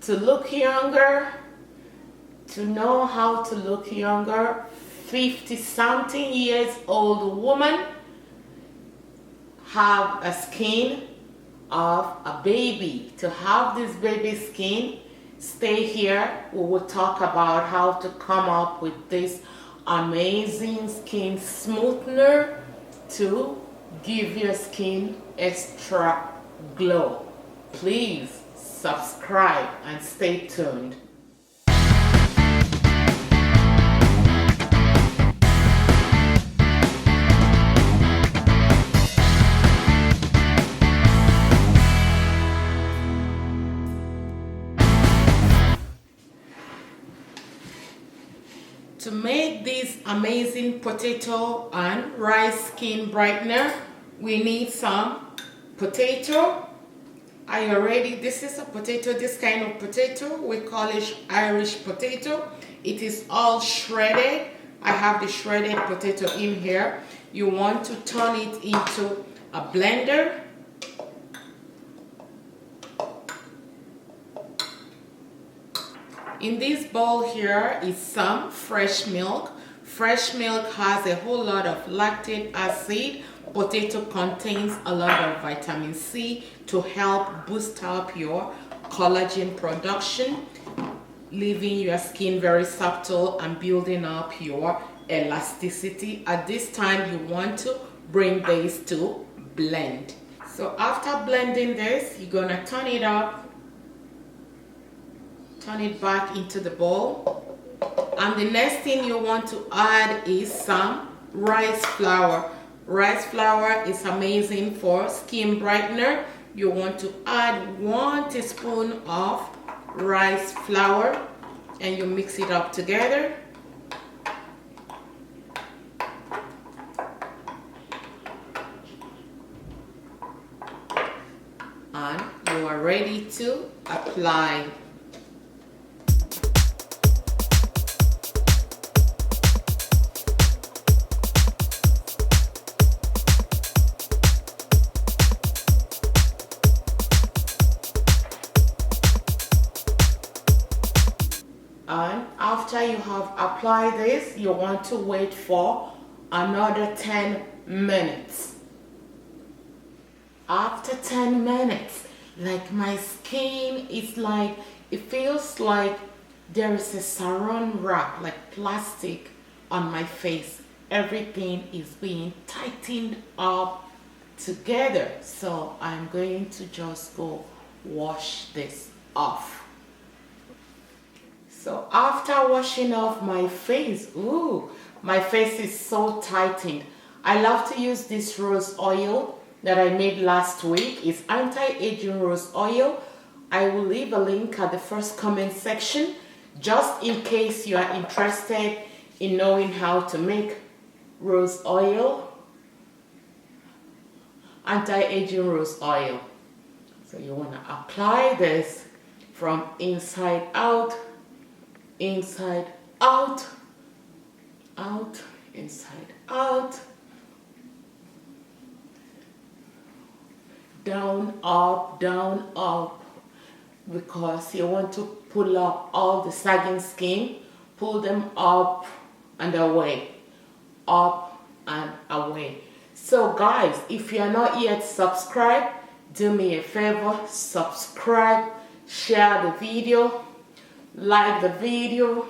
to look younger, to know how to look younger. 50-something years old woman have a skin of a baby. To have this baby skin, stay here. We will talk about how to come up with this amazing skin smoother to give your skin extra glow. Please subscribe and stay tuned. To make this amazing potato and rice skin brightener, we need some potato. This is a potato, this kind of potato, we call it Irish potato. It is all shredded. I have the shredded potato in here. You want to turn it into a blender. In this bowl here is some fresh milk. Fresh milk has a whole lot of lactic acid. Potato contains a lot of vitamin C to help boost up your collagen production, leaving your skin very supple and building up your elasticity. At this time, you want to bring this to blend. So after blending this, you're gonna turn it up. Turn it back into the bowl, and the next thing you want to add is some rice flour. Rice flour is amazing for skin brightener. You want to add 1 teaspoon of rice flour and you mix it up together. And you are ready to apply. And after you have applied this, you want to wait for another 10 minutes. After 10 minutes, like my skin is like, it feels like there is a saran wrap, like plastic on my face. Everything is being tightened up together. So I'm going to just go wash this off. So after washing off my face, my face is so tightened. I love to use this rose oil that I made last week. It's anti-aging rose oil. I will leave a link at the first comment section just in case you are interested in knowing how to make rose oil, anti-aging rose oil. So you want to apply this from inside out, inside out, out, inside out, down, up, because you want to pull up all the sagging skin, pull them up and away, up and away. So guys, if you are not yet subscribed, do me a favor, subscribe, share the video, like the video,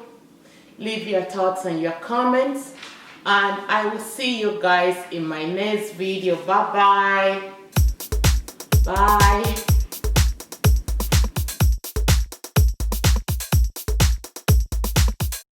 leave your thoughts and your comments, and I will see you guys in my next video. Bye bye.